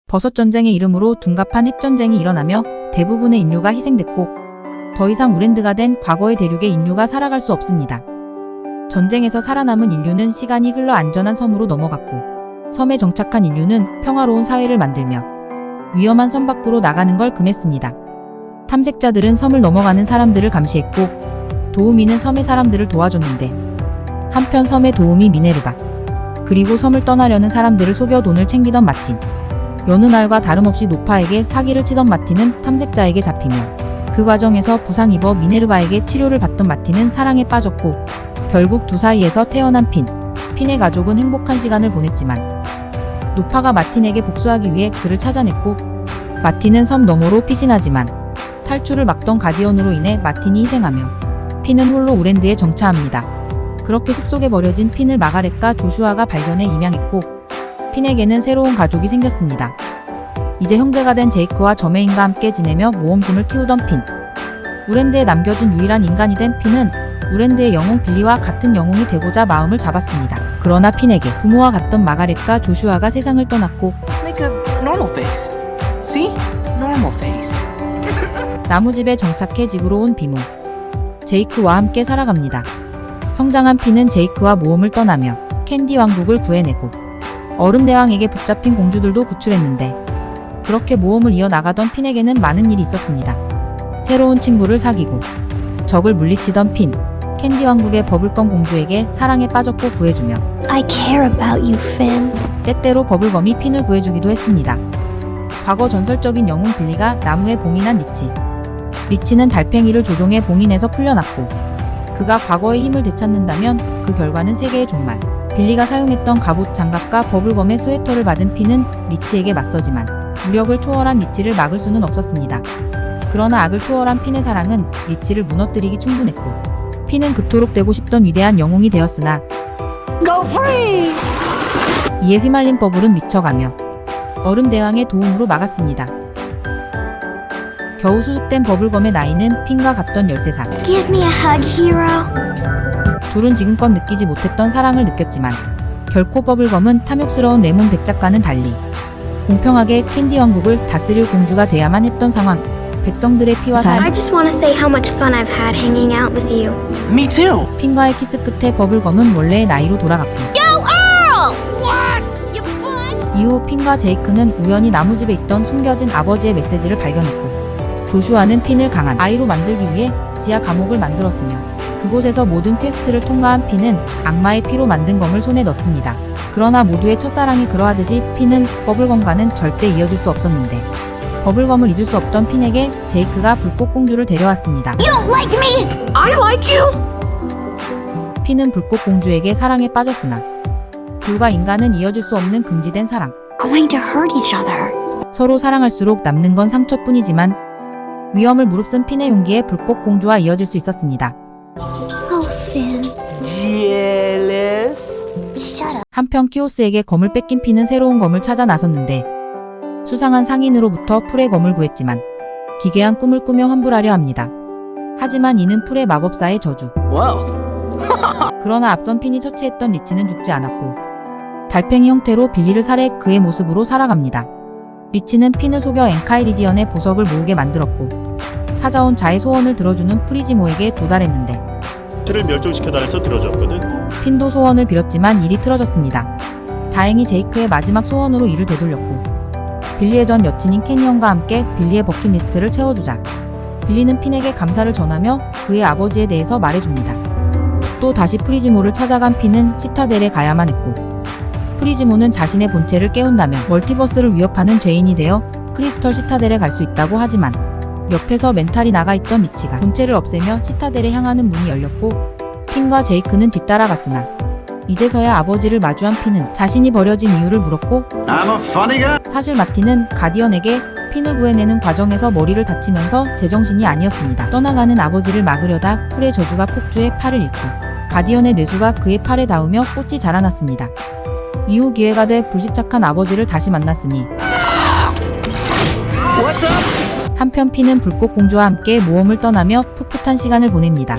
버섯전쟁의 이름으로 둔갑한 핵전쟁이 일어나며 대부분의 인류가 희생됐고 더 이상 우랜드가 된 과거의 대륙의 인류가 살아갈 수 없습니다. 전쟁에서 살아남은 인류는 시간이 흘러 안전한 섬으로 넘어갔고 섬에 정착한 인류는 평화로운 사회를 만들며 위험한 섬 밖으로 나가는 걸 금했습니다. 탐색자들은 섬을 넘어가는 사람들을 감시했고 도우미는 섬의 사람들을 도와줬는데 한편 섬의 도우미 미네르바 그리고 섬을 떠나려는 사람들을 속여 돈을 챙기던 마틴 여느 날과 다름없이 노파에게 사기를 치던 마틴은 탐색자에게 잡히며 그 과정에서 부상 입어 미네르바에게 치료를 받던 마틴은 사랑에 빠졌고 결국 두 사이에서 태어난 핀의 가족은 행복한 시간을 보냈지만 노파가 마틴에게 복수하기 위해 그를 찾아냈고 마틴은 섬 너머로 피신하지만 탈출을 막던 가디언으로 인해 마틴이 희생하며 핀은 홀로 우랜드에 정차합니다. 그렇게 숲속에 버려진 핀을 마가렛과 조슈아가 발견해 입양했고 핀에게는 새로운 가족이 생겼습니다. 이제 형제가 된 제이크와 저메인과 함께 지내며 모험심을 키우던 핀. 우랜드에 남겨진 유일한 인간이 된 핀은 우랜드의 영웅 빌리와 같은 영웅이 되고자 마음을 잡았습니다. 그러나 핀에게 부모와 같던 마가렛과 조슈아가 세상을 떠났고 Make a normal face. See? Normal face. 나무집에 정착해 집으로 온 비모. 제이크와 함께 살아갑니다. 성장한 핀은 제이크와 모험을 떠나며 캔디 왕국을 구해내고 얼음 대왕에게 붙잡힌 공주들도 구출했는데 그렇게 모험을 이어나가던 핀에게는 많은 일이 있었습니다. 새로운 친구를 사귀고 적을 물리치던 핀, 캔디 왕국의 버블검 공주에게 사랑에 빠졌고 구해주며 I care about you, Finn. 때때로 버블검이 핀을 구해주기도 했습니다. 과거 전설적인 영웅 빌리가 나무에 봉인한 리치는 달팽이를 조종해 봉인해서 풀려났고 그가 과거의 힘을 되찾는다면 그 결과는 세계의 종말. 빌리가 사용했던 갑옷 장갑과 버블검의 스웨터를 받은 핀은 리치에게 맞서지만 무력을 초월한 리치를 막을 수는 없었습니다. 그러나 악을 초월한 핀의 사랑은 리치를 무너뜨리기 충분했고 핀은 그토록 되고 싶던 위대한 영웅이 되었으나 Go free! 이에 휘말린 버블은 미쳐가며 얼음 대왕의 도움으로 막았습니다. 겨우 수습된 버블검의 나이는 핀과 같던 13살. Give me a hug, hero. 둘은 지금껏 느끼지 못했던 사랑을 느꼈지만 결코 버블검은 탐욕스러운 레몬 백작과는 달리 공평하게 캔디 왕국을 다스릴 공주가 돼야만 했던 상황. 백성들의 피와 I 살, just want to say how much fun I've had hanging out with you. Me too. 핀과의 키스 끝에 버블검은 원래의 나이로 돌아갔고 이후 핀과 제이크는 우연히 나무집에 있던 숨겨진 아버지의 메시지를 발견했고 조슈아는 핀을 강한 아이로 만들기 위해 지하 감옥을 만들었으며 그곳에서 모든 퀘스트를 통과한 핀은 악마의 피로 만든 검을 손에 넣습니다. 그러나 모두의 첫사랑이 그러하듯이 핀은 버블검과는 절대 이어질 수 없었는데 버블검을 잊을 수 없던 핀에게 제이크가 불꽃공주를 데려왔습니다. You don't like me! I like you. 핀은 불꽃공주에게 사랑에 빠졌으나 불과 인간은 이어질 수 없는 금지된 사랑. Going to hurt each other. 서로 사랑할수록 남는 건 상처뿐이지만 위험을 무릅쓴 핀의 용기에 불꽃공주와 이어질 수 있었습니다. Oh, Finn. Jealous. Shut up. 한편 키오스에게 검을 뺏긴 핀은 새로운 검을 찾아 나섰는데 수상한 상인으로부터 풀의 검을 구했지만 기괴한 꿈을 꾸며 환불하려 합니다. 하지만 이는 풀의 마법사의 저주. Whoa. 그러나 앞선 핀이 처치했던 리치는 죽지 않았고 달팽이 형태로 빌리를 살해 그의 모습으로 살아갑니다. 리치는 핀을 속여 엔카이리디언의 보석을 모으게 만들었고 찾아온 자의 소원을 들어주는 프리지모에게 도달했는데 를 멸종시켜달라서 들어줬거든. 핀도 소원을 빌었지만 일이 틀어졌습니다. 다행히 제이크의 마지막 소원으로 이를 되돌렸고 빌리의 전 여친인 캐니언과 함께 빌리의 버킷리스트를 채워주자 빌리는 핀에게 감사를 전하며 그의 아버지에 대해서 말해줍니다. 또 다시 프리지모를 찾아간 핀은 시타델에 가야만 했고 프리지모는 자신의 본체를 깨운다며 멀티버스를 위협하는 죄인이 되어 크리스털 시타델에 갈 수 있다고 하지만 옆에서 멘탈이 나가있던 리치가 본체를 없애며 시타델에 향하는 문이 열렸고 핀과 제이크는 뒤따라갔으나 이제서야 아버지를 마주한 핀은 자신이 버려진 이유를 물었고 I'm a funny guy. 사실 마틴은 가디언에게 핀을 구해내는 과정에서 머리를 다치면서 제정신이 아니었습니다. 떠나가는 아버지를 막으려다 풀의 저주가 폭주해 팔을 잃고 가디언의 뇌수가 그의 팔에 닿으며 꽃이 자라났습니다. 이후 기회가 돼 불시착한 아버지를 다시 만났으니 한편 핀은 불꽃공주와 함께 모험을 떠나며 풋풋한 시간을 보냅니다.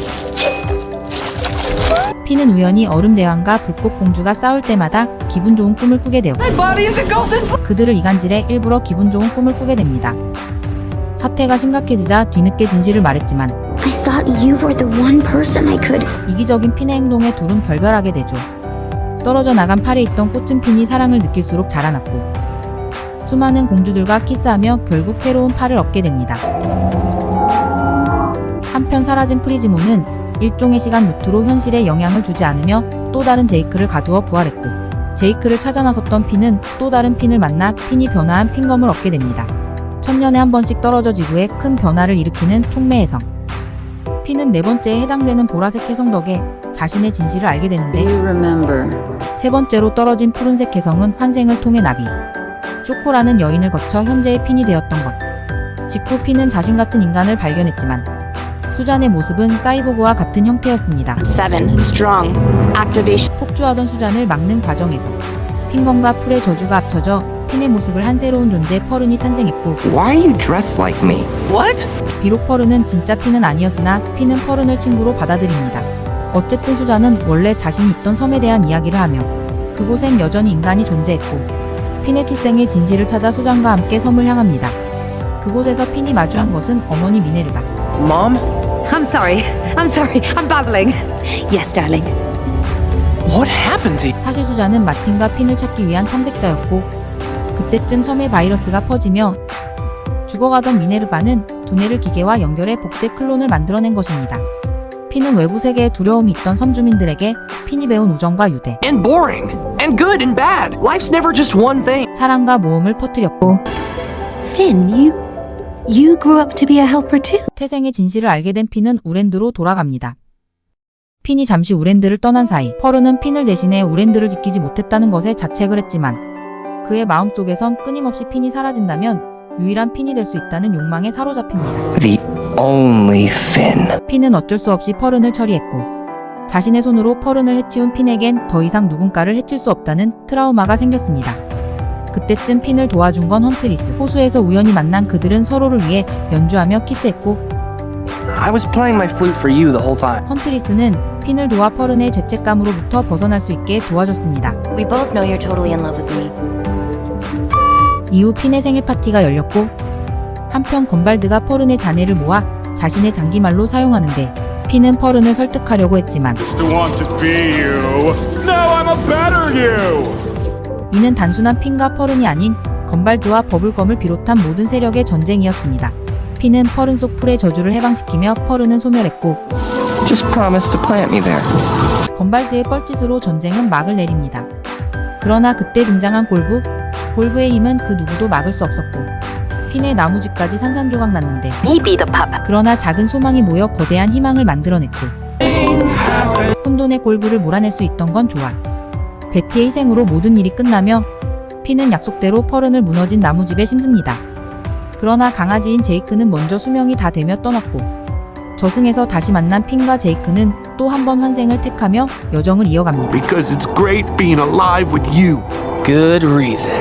핀은 우연히 얼음 대왕과 불꽃 공주가 싸울 때마다 기분 좋은 꿈을 꾸게 되었고 My body is a golden. 그들을 이간질해 일부러 기분 좋은 꿈을 꾸게 됩니다. 사태가 심각해지자 뒤늦게 진실을 말했지만 I thought you were the one person I could. 이기적인 핀의 행동에 둘은 결별하게 되죠. 떨어져 나간 팔에 있던 꽂힌 핀이 사랑을 느낄수록 자라났고 수많은 공주들과 키스하며 결국 새로운 팔을 얻게 됩니다. 한편 사라진 프리즈모는 일종의 시간 루트로 현실에 영향을 주지 않으며 또 다른 제이크를 가두어 부활했고 제이크를 찾아 나섰던 핀은 또 다른 핀을 만나 핀이 변화한 핀검을 얻게 됩니다. 천년에 한 번씩 떨어져 지구에 큰 변화를 일으키는 촉매 해성. 핀은 네 번째에 해당되는 보라색 해성 덕에 자신의 진실을 알게 되는데 세 번째로 떨어진 푸른색 해성은 환생을 통해 나비 쇼코라는 여인을 거쳐 현재의 핀이 되었던 것. 직후 핀은 자신 같은 인간을 발견했지만 수잔의 모습은 사이보그와 같은 형태였습니다. 7. Strong. Activation. 폭주하던 수잔을 막는 과정에서 핀검과 풀의 저주가 합쳐져 핀의 모습을 한 새로운 존재 펄은이 탄생했고 Why are you dressed like me? What? 비록 펄은은 진짜 핀은 아니었으나 핀은 펄은을 친구로 받아들입니다. 어쨌든 수잔은 원래 자신이 있던 섬에 대한 이야기를 하며 그곳엔 여전히 인간이 존재했고 핀의 출생의 진실을 찾아 수잔과 함께 섬을 향합니다. 그곳에서 핀이 마주한 것은 어머니 미네르바. Mom? I'm sorry. I'm babbling. Yes, darling. What happened to you? 사실 수잔은 마틴과 핀을 찾기 위한 탐색자였고 그때쯤 섬에 바이러스가 퍼지며 죽어가던 미네르바는 두뇌를 기계와 연결해 복제 클론을 만들어낸 것입니다. 핀은 외부 세계에 두려움이 있던 섬 주민들에게 핀이 배운 우정과 유대, And boring. And good and bad. Life's never just one thing. 사랑과 모험을 퍼뜨렸고 Finn, you grew up to be a helper too. 태생의 진실을 알게 된 핀은 우랜드로 돌아갑니다. 핀이 잠시 우랜드를 떠난 사이 펄은은 핀을 대신해 우랜드를 지키지 못했다는 것에 자책을 했지만 그의 마음속에선 끊임없이 핀이 사라진다면 유일한 핀이 될 수 있다는 욕망에 사로잡힙니다. The only Finn. 핀은 어쩔 수 없이 펄은을 처리했고 자신의 손으로 펄은을 해치운 핀에겐 더 이상 누군가를 해칠 수 없다는 트라우마가 생겼습니다. 그때쯤 핀을 도와준 건 헌트리스. 호수에서 우연히 만난 그들은 서로를 위해 연주하며 키스했고 I was playing my flute for you the whole time. 헌트리스는 핀을 도와 펄은의 죄책감으로부터 벗어날 수 있게 도와줬습니다. We both know you're totally in love with me. 이후 핀의 생일 파티가 열렸고 한편 건발드가 펄은의 자네를 모아 자신의 장기말로 사용하는데 핀은 펄은을 설득하려고 했지만 To want to be you. Now I'm a better you. 이는 단순한 핀과 펄은이 아닌 건발드와 버블검을 비롯한 모든 세력의 전쟁이었습니다. 핀은 펄은 속 풀의 저주를 해방시키며 펄은은 소멸했고 Just promise to plant me there. 건발드의 뻘짓으로 전쟁은 막을 내립니다. 그러나 그때 등장한 골브의 힘은 그 누구도 막을 수 없었고 핀의 나무집까지 산산조각 났는데 Maybe the pup. 그러나 작은 소망이 모여 거대한 희망을 만들어냈고 혼돈의 골브를 몰아낼 수 있던 건 좋아. 베티의 희생으로 모든 일이 끝나며 핀은 약속대로 펄은을 무너진 나무집에 심습니다. 그러나 강아지인 제이크는 먼저 수명이 다 되며 떠났고 저승에서 다시 만난 핀과 제이크는 또 한 번 환생을 택하며 여정을 이어갑니다. Because it's great being alive with you. Good reason.